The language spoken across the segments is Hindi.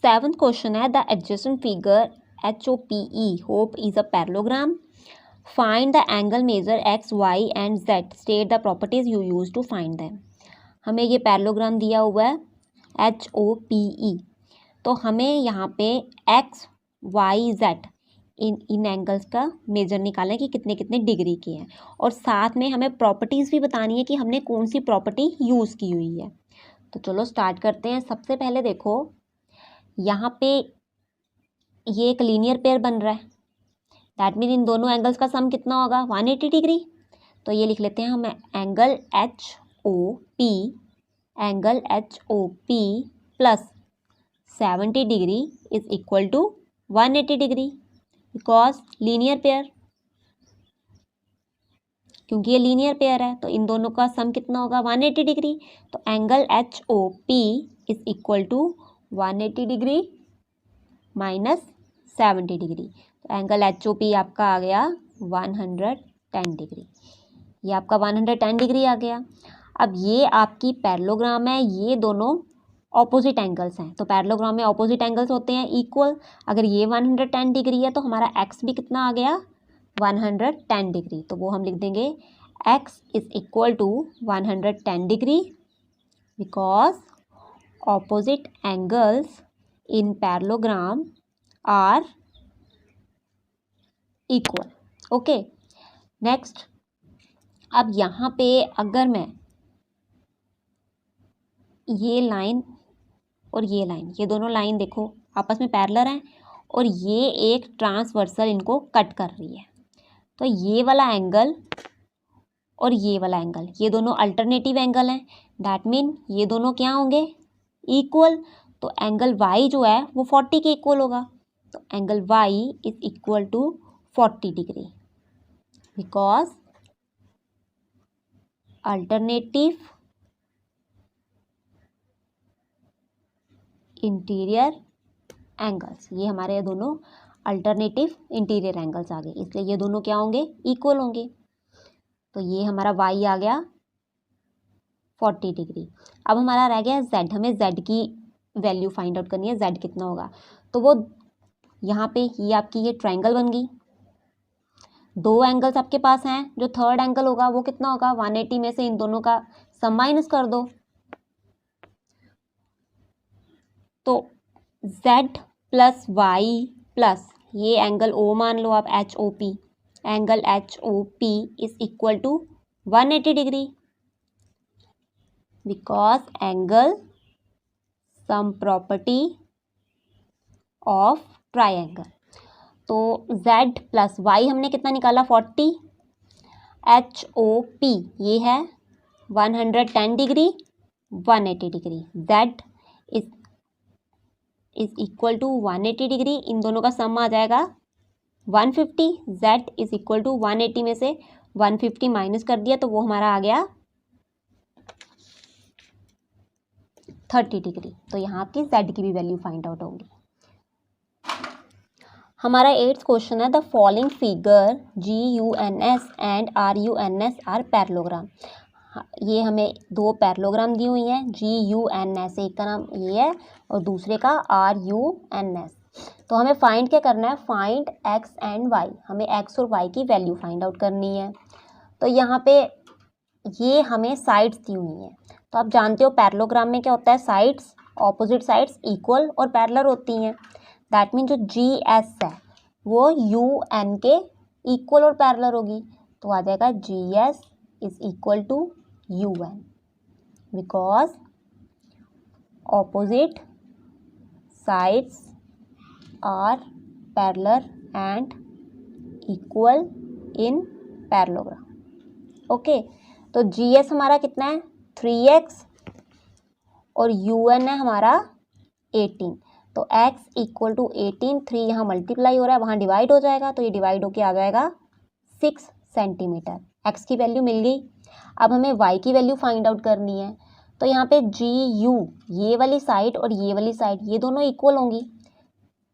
सेवंथ क्वेश्चन है the adjacent figure HOPE HOPE is a parallelogram. Find the angle measure x y and z. State the properties you use to find them. हमें ये पैरेललोग्राम दिया हुआ है HOPE. तो हमें यहाँ पे एक्स वाई जेड इन एंगल्स का मेजर निकालना है कि कितने कितने डिग्री के हैं, और साथ में हमें प्रॉपर्टीज़ भी बतानी है कि हमने कौन सी प्रॉपर्टी यूज़ की हुई है. तो चलो स्टार्ट करते हैं. सबसे पहले देखो यहाँ पे ये एक लीनियर पेयर बन रहा है. दैट मीन इन दोनों एंगल्स का सम कितना होगा 180 डिग्री. तो ये लिख लेते हैं हम angle HOP plus 70 degree is equal to 180 degree because linear pair, क्योंकि ये लीनियर पेयर है. तो इन दोनों का सम कितना होगा 180 डिग्री. तो angle HOP is equal to 180 degree minus 70 degree. तो एंगल HOP आपका आ गया 110 डिग्री. ये आपका 110 डिग्री आ गया. अब ये आपकी पैरेललोग्राम है, ये दोनों ऑपोजिट एंगल्स हैं. तो पैरेललोग्राम में ऑपोजिट एंगल्स होते हैं इक्वल. अगर ये 110 डिग्री है तो हमारा एक्स भी कितना आ गया 110 डिग्री. तो वो हम लिख देंगे x is equal to 110 degree because opposite angles in parallelogram are equal. Okay next. अब यहाँ पे अगर मैं ये लाइन और ये लाइन, ये दोनों लाइन देखो आपस में पैरेलल हैं और ये एक ट्रांसवर्सल इनको कट कर रही है. तो ये वाला एंगल और ये वाला एंगल, ये दोनों अल्टरनेटिव एंगल हैं. दैट मीन ये दोनों क्या होंगे इक्वल. तो एंगल y जो है वो 40 के इक्वल होगा. तो angle y is equal to 40 degree because alternative interior angles, ये हमारे दोनों अल्टरनेटिव इंटीरियर एंगल्स आ गए, इसलिए ये दोनों क्या होंगे इक्वल होंगे. तो ये हमारा y आ गया 40 डिग्री. अब हमारा रह गया z. हमें z की वैल्यू फाइंड आउट करनी है, z कितना होगा. तो वो यहाँ पे ये आपकी ये ट्रायंगल बन गई. दो एंगल्स आपके पास हैं. जो थर्ड एंगल होगा वो कितना होगा 180 में से इन दोनों का सम माइनस कर दो. तो z प्लस y प्लस ये एंगल O मान लो आप HOP. Angle HOP is equal to 180 degree because angle sum property of triangle. तो z प्लस y हमने कितना निकाला 40. HOP ये है 110 degree 180 degree. z is equal to 180 degree. इन दोनों का सम आ जाएगा 150. z इज इक्वल टू 180 में से 150 माइनस कर दिया तो वो हमारा आ गया 30 डिग्री. तो यहाँ की z की भी वैल्यू फाइंड आउट होगी. हमारा 8th क्वेश्चन है the following figure GUNS and RUNS are parallelogram. ये हमें दो पैरेललोग्राम दी हुई हैं GUNS, एक का नाम ये है और दूसरे का RUNS. तो हमें फाइंड क्या करना है, फाइंड x एंड y. हमें x और y की वैल्यू फाइंड आउट करनी है. तो यहाँ पे ये हमें साइड्स दी हुई हैं. तो आप जानते हो पैरेललोग्राम में क्या होता है, साइड्स ऑपोजिट साइड्स इक्वल और पैरेलल होती हैं. दैट मीन जो GS है वो UN के इक्वल और पैरेलल होगी. तो आ जाएगा GS is equal to UN because opposite sides are parallel and equal in parallelogram. Okay. तो GS हमारा कितना है 3x और UN है हमारा 18. तो x इक्वल टू 18, 3 यहाँ मल्टीप्लाई हो रहा है वहाँ डिवाइड हो जाएगा. तो ये डिवाइड होके आ जाएगा 6 सेंटीमीटर. x की वैल्यू मिल गई. अब हमें y की वैल्यू फाइंड आउट करनी है. तो यहाँ पे GU ये वाली साइड और ये वाली साइड ये दोनों इक्वल होंगी.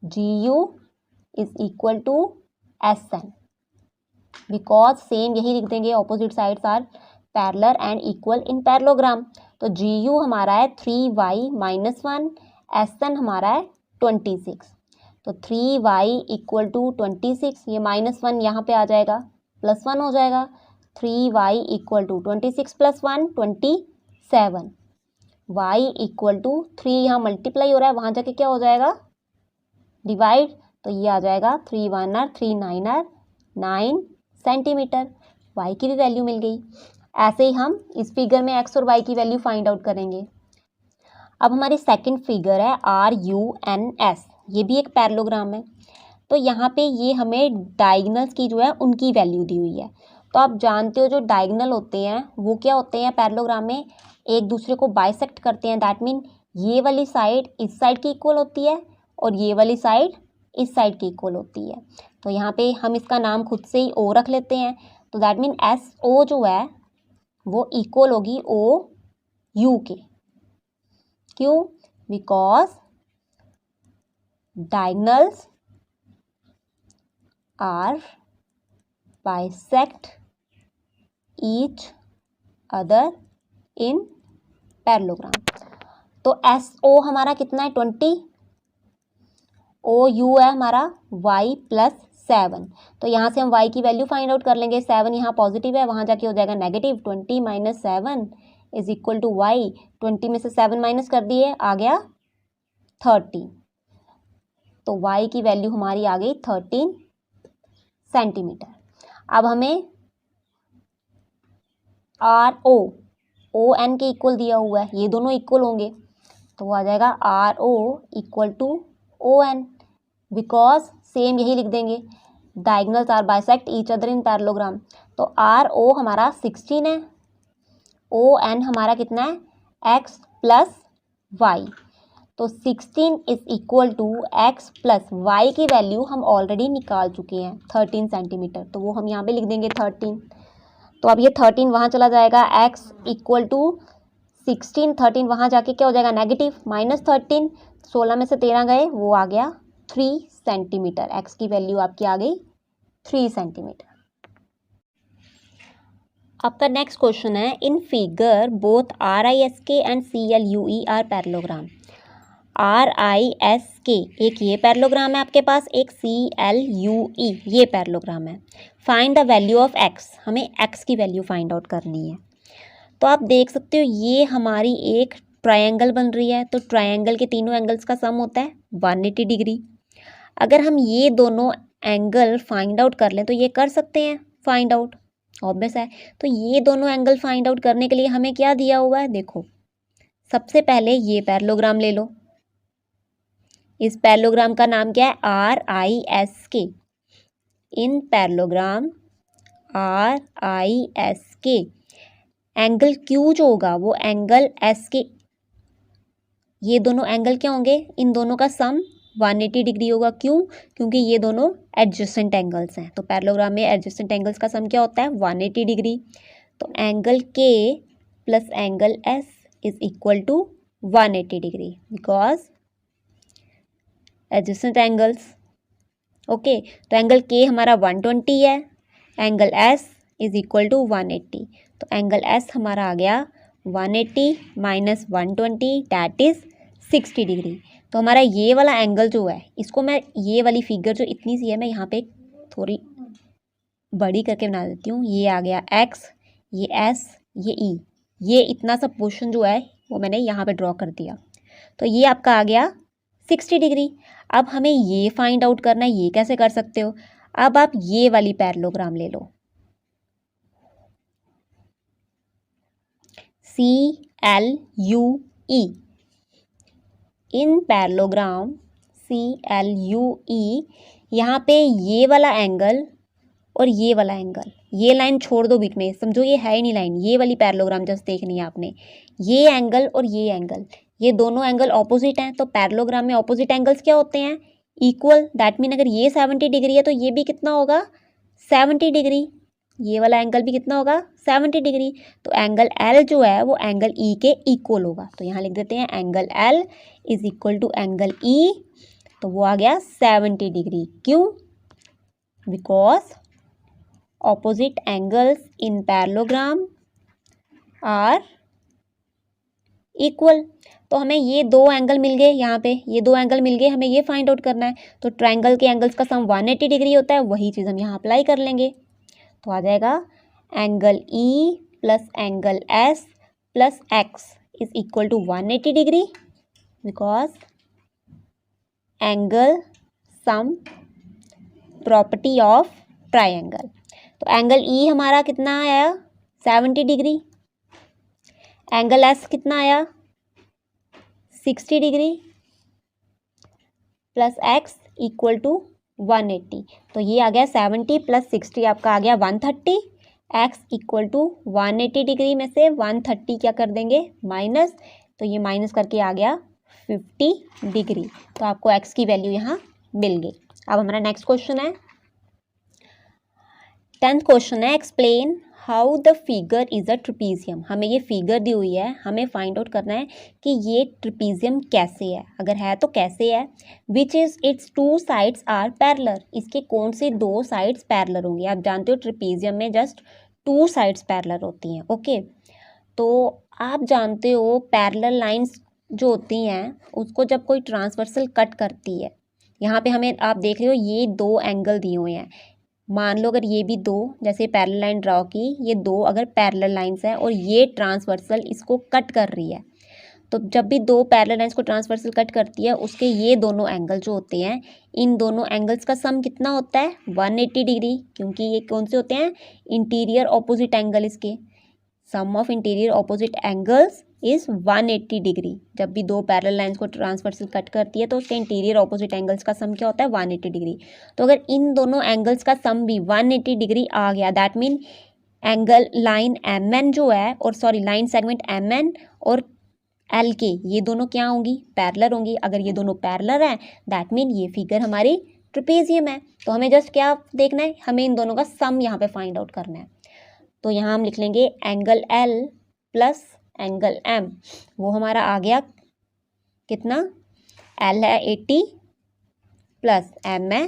GU is equal to SN because same यही लिख देंगे opposite sides are parallel and equal in parallelogram. तो GU हमारा है 3y माइनस 1, SN हमारा है 26। तो 3y इक्वल टू 26, ये -1 यहाँ पे आ जाएगा, +1 हो जाएगा। 3y equal to 26 + 1 27, y equal to 3 यहाँ मल्टीप्लाई हो रहा है, वहाँ जाके क्या हो जाएगा, डिवाइड, तो ये आ जाएगा 3 1 r 3 9 r 9 सेंटीमीटर। y की भी वैल्यू मिल गई। ऐसे ही हम इस फिगर में x और y की वैल्यू फाइंड आउट करेंगे। अब हमारी सेकंड फिगर है RUNS, ये भी एक पैरेललोग्राम है। तो यहाँ पे ये हमें डायगोनल्स की जो है उनकी वैल्यू दी हुई है। तो आप जानते हो जो डायगोनल होते हैं वो क्या होते हैं पैरेललोग्राम में, एक दूसरे को बाइसेक्ट करते हैं। दैट मीन ये वाली साइड इस साइड की इक्वल होती है और ये वाली साइड इस साइड की इक्वल होती है। तो यहाँ पे हम इसका नाम खुद से ही O रख लेते हैं। तो दैट मीन SO जो है वो इक्वल होगी OU के। क्यों? Because diagonals are bisect each other in parallelogram। तो SO हमारा कितना है 20, OU है हमारा y + 7। तो यहाँ से हम y की वैल्यू फाइंड आउट कर लेंगे। 7 यहाँ पॉजिटिव है, वहाँ जाके हो जाएगा negative. 20 - 7 is equal to y। 20 में से 7 माइनस कर दिए, आ गया 13। तो y की वैल्यू हमारी आ गई 13 सेंटीमीटर। अब हमें ON के इक्वल दिया हुआ है, ये दोनों इक्वल होंगे, तो वो आ जाएगा RO equal to ON। Because same यही लिख देंगे, diagonals are bisect each other in parallelogram. तो RO हमारा 16 है, ON हमारा कितना है x + y। तो 16 is equal to x + y की वैल्यू हम ऑलरेडी निकाल चुके हैं 13 सेंटीमीटर। तो वो हम यहाँ पे लिख देंगे 13। तो अब ये 13 वहाँ चला जाएगा, x इक्वल टू 16, 13 वहाँ जाके क्या हो जाएगा नेगेटिव, -13। 16 में से 13 गए, वो आ गया 3 सेंटीमीटर। x की वैल्यू आपकी आ गई 3 सेंटीमीटर। आपका नेक्स्ट क्वेश्चन है, in figure both RISK and CLUE are parallelogram. RISK एक ये पैरेललोग्राम है आपके पास, एक CLUE ये पैरेललोग्राम है। Find the value of x, हमें x की वैल्यू फाइंड आउट करनी है। तो आप देख सकते हो ये हमारी एक ट्रायंगल बन रही है। तो ट्रायंगल के तीनों एंगल्स का सम होता है 180 डिग्री। अगर हम ये दोनों एंगल फाइंड आउट कर लें तो ये कर सकते हैं फाइंड आउट, ऑब्वियस है। तो ये दोनों एंगल फाइंड आउट करने के लिए हमें क्या दिया हुआ है, देखो सबसे पहले ये पैरेललोग्राम ले लो। इस पैरेललोग्राम का नाम क्या है, RISK। इन पैरेललोग्राम RISK एंगल Q जो होगा वो एंगल S के, ये दोनों एंगल क्या होंगे, इन दोनों का सम 180 डिग्री होगा। क्यों? क्योंकि ये दोनों एडजेसेंट एंगल्स हैं। तो पैरेललोग्राम में एडजेसेंट एंगल्स का सम क्या होता है 180 डिग्री। तो angle K + angle S is equal to 180 degree because adjacent angles. Okay, तो एंगल K हमारा 120 है, angle S is equal to 180। तो एंगल S हमारा आ गया 180 - 120 दैट इज 60 डिग्री। तो हमारा ये वाला एंगल जो है, इसको मैं ये वाली फिगर जो इतनी सी है मैं यहाँ पे थोड़ी बड़ी करके बना देती हूँ। ये आ गया x, ये s, ये e, ये इतना सा पोर्शन जो है वो मैंने यहाँ पे ड्रॉ कर दिया। तो ये आपका आ गया 60 डिग्री। अब हमें ये फाइंड आउट करना है, ये कैसे कर सकते हो, अब आप ये वाली पैरेललोग्राम ले लो, CLUE। इन पैरेललोग्राम CLUE यहाँ पे ये वाला एंगल और ये वाला एंगल, ये लाइन छोड़ दो बीच में, समझो ये है ही नहीं लाइन, ये वाली पैरेललोग्राम जस्ट देखनी है आपने। ये एंगल और ये एंगल, ये दोनों एंगल ऑपोजिट हैं। तो पैरेललोग्राम में ऑपोजिट एंगल्स क्या होते हैं, इक्वल। दैट मीन अगर ये 70 डिग्री है तो ये भी कितना होगा 70 डिग्री, ये वाला एंगल भी कितना होगा 70 डिग्री। तो एंगल L जो है वो एंगल E के इक्वल होगा। तो यहाँ लिख देते हैं angle L is equal to angle E। तो वो आ गया 70 डिग्री। क्यों? Because opposite angles in parallelogram are equal. तो हमें ये दो एंगल मिल गए, यहाँ पे ये दो एंगल मिल गए, हमें ये फाइंड आउट करना है। तो ट्रायंगल के एंगल्स का सम 180 डिग्री होता है, वही चीज़ हम यहाँ अप्लाई कर लेंगे। तो आ जाएगा angle E plus angle S plus x is equal to 180 degree, because angle sum property of triangle. तो एंगल ई हमारा कितना आया 70 डिग्री, एंगल एस कितना आया 60 degree plus x equal to 180। तो ये आ गया 70 प्लस 60 आपका आ गया 130। एक्स इक्वल टू 180 डिग्री में से 130 क्या कर देंगे माइनस, तो ये माइनस करके आ गया 50 डिग्री। तो आपको एक्स की वैल्यू यहाँ मिल गई। अब हमारा नेक्स्ट क्वेश्चन है 10th क्वेश्चन है explain how the figure is a trapezium. हमें ये फिगर दी हुई है, हमें फाइंड आउट करना है कि ये ट्रिपीजियम कैसे है, अगर है तो कैसे है। Which is its two sides are parallel, इसके कौन से दो साइड्स पैरेलल होंगी। आप जानते हो ट्रिपीजियम में जस्ट टू साइड्स पैरेलल होती हैं। ओके, तो आप जानते हो पैरेलल लाइंस जो होती हैं उसको जब कोई ट्रांसवर्सल कट करती है, यहाँ पे हमें आप देख रहे हो ये दो एंगल दिए हुए हैं। मान लो अगर ये भी दो, जैसे पैरेलल लाइन ड्रॉ की, ये दो अगर पैरेलल लाइंस हैं और ये ट्रांसवर्सल इसको कट कर रही है, तो जब भी दो पैरेलल लाइंस को ट्रांसवर्सल कट करती है उसके ये दोनों एंगल जो होते हैं, इन दोनों एंगल्स का सम कितना होता है 180 डिग्री, क्योंकि ये कौन से होते हैं इंटीरियर ऑपोजिट एंगल। इसके sum of interior opposite angles is 180 degree. जब भी दो पैरेलल लाइंस को ट्रांसवर्सल कट करती है तो उसके इंटीरियर ऑपोजिट एंगल्स का सम क्या होता है 180 डिग्री। तो अगर इन दोनों एंगल्स का सम भी 180 डिग्री आ गया, that mean angle line M N जो है, और sorry line segment M N और एल के, ये दोनों क्या होंगी पैरेलल होंगी। अगर ये दोनों पैरेलल हैं दैट मीन ये फिगर हमारी ट्रिपेजियम है। तो हमें जस्ट क्या देखना है, हमें इन दोनों का सम यहाँ पे फाइंड आउट करना है। तो यहाँ हम लिख लेंगे angle L plus angle M, वो हमारा आ गया कितना, एल है 80 प्लस एम है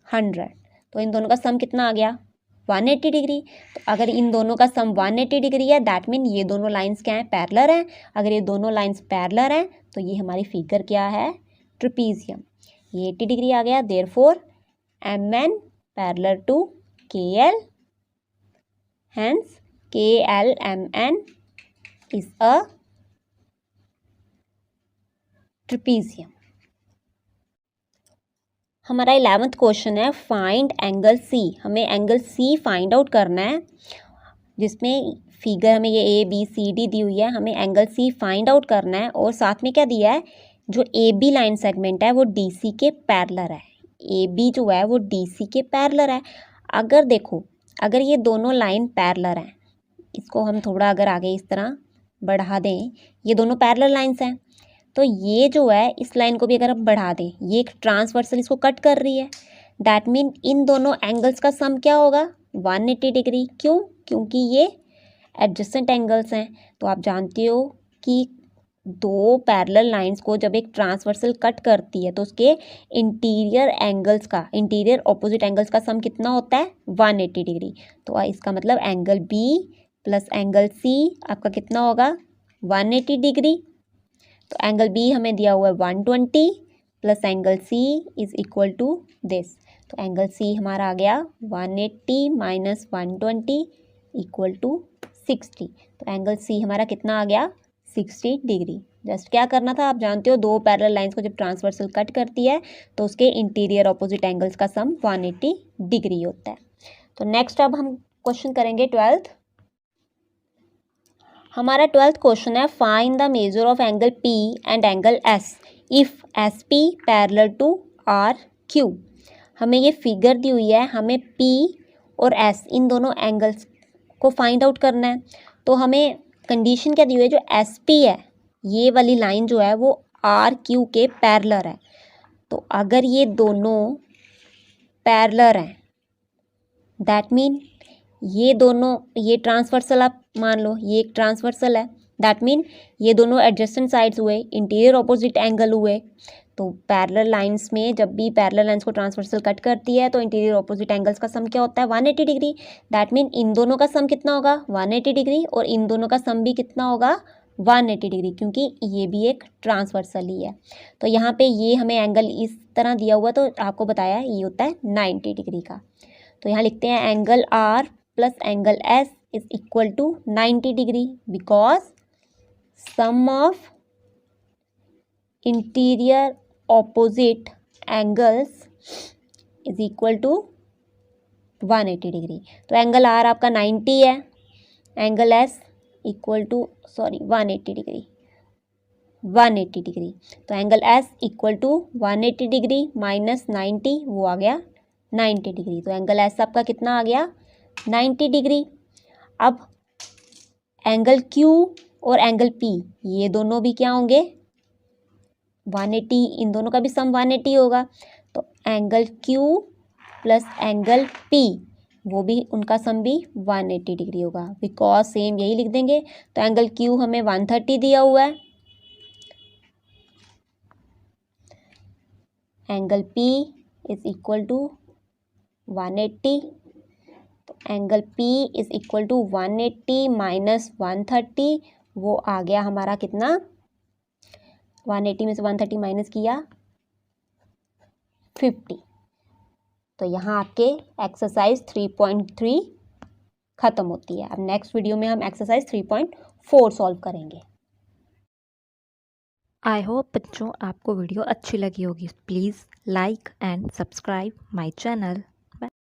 100, तो इन दोनों का सम कितना आ गया 180 डिग्री। तो अगर इन दोनों का सम 180 डिग्री है दैट मीन ये दोनों लाइंस क्या हैं पैरेलल हैं। अगर ये दोनों लाइंस पैरेलल हैं तो ये हमारी फिगर क्या है ट्रिपीजियम। ये 80 डिग्री आ गया, therefore M N parallel to K L, hence KLMN is a trapezium। हमारा 11th क्वेश्चन है फाइंड एंगल C। हमें एंगल C फाइंड आउट करना है, जिसमें फिगर हमें ये ABCD दी हुई है, हमें एंगल C फाइंड आउट करना है। और साथ में क्या दिया है, जो AB लाइन सेगमेंट है वो DC के पैरेलल है। AB जो है वो DC के पैरेलल है। अगर देखो, अगर ये दोनों लाइन पैरेलल हैं, इसको हम थोड़ा अगर आगे इस तरह बढ़ा दें, ये दोनों पैरेलल लाइंस हैं, तो ये जो है इस लाइन को भी अगर हम बढ़ा दें, ये एक ट्रांसवर्सल इसको कट कर रही है, दैट मीन इन दोनों एंगल्स का सम क्या होगा 180 डिग्री। क्यों, क्योंकि ये एडजेसेंट एंगल्स हैं। तो आप जानते हो कि दो पैरेलल लाइंस को जब एक ट्रांसवर्सल कट करती है तो उसके इंटीरियर एंगल्स का, इंटीरियर ऑपोजिट एंगल्स का सम कितना होता है 180 डिग्री। तो इसका मतलब angle B plus angle C आपका कितना होगा 180 डिग्री। तो एंगल बी हमें दिया हुआ है 120 plus angle C is equal to this. तो एंगल सी हमारा आ गया 180 माइनस 120 इक्वल टू 60। तो एंगल सी हमारा कितना आ गया 60 डिग्री। जस्ट क्या करना था, आप जानते हो दो पैरेलल लाइंस को जब ट्रांसवर्सल कट करती है तो उसके इंटीरियर ऑपोजिट एंगल्स का सम 180 डिग्री होता है। तो नेक्स्ट अब हम क्वेश्चन करेंगे 12th। हमारा 12th क्वेश्चन है find the measure of angle P and angle S if SP parallel to RQ। हमें ये फिगर दी हुई है, हमें P और S इन दोनों एंगल्स को फाइंड आउट करना है। तो हमें कंडीशन क्या दी हुई है, जो SP है ये वाली लाइन जो है वो RQ के पैरेलल है। तो अगर ये दोनों पैरेलल हैं दैट मीन ये दोनों, ये ट्रांसवर्सल आप मान लो ये एक ट्रांसवर्सल है, दैट मीन ये दोनों एडजेसेंट साइड्स हुए, इंटीरियर ऑपोजिट एंगल हुए। तो पैरेलल लाइंस में जब भी पैरेलल लाइंस को ट्रांसवर्सल कट करती है तो इंटीरियर ऑपोजिट एंगल्स का सम क्या होता है 180 डिग्री। दैट मीन इन दोनों का सम कितना होगा 180 डिग्री और इन दोनों का सम भी कितना होगा 180 डिग्री, क्योंकि ये भी एक ट्रांसवर्सल ही है। तो यहाँ पे ये हमें एंगल इस तरह दिया हुआ, तो आपको बताया ये होता है 90 डिग्री का। तो यहाँ लिखते हैं angle R plus angle S is equal to 90 degree, because sum of interior opposite angles is equal to 180 degree. तो एंगल आर आपका 90 है, angle S equal to 180 degree, 180 degree. तो angle S equal to 180 degree minus 90, वो आ गया 90 डिग्री। तो एंगल एस आपका कितना आ गया 90 डिग्री। अब एंगल क्यू और एंगल पी, ये दोनों भी क्या होंगे 180, इन दोनों का भी सम 180 होगा। तो angle Q plus angle P, वो भी उनका सम भी 180 डिग्री होगा, बिकॉज सेम यही लिख देंगे। तो एंगल क्यू हमें 130 दिया हुआ है, angle P is equal to 180। तो angle P is equal to 180 minus 130, वो आ गया हमारा कितना, 180 में से 130 माइनस किया 50। तो यहाँ आपके एक्सरसाइज 3.3 खत्म होती है। अब नेक्स्ट वीडियो में हम एक्सरसाइज 3.4 सॉल्व करेंगे। आई होप बच्चों आपको वीडियो अच्छी लगी होगी। Please like and subscribe my channel.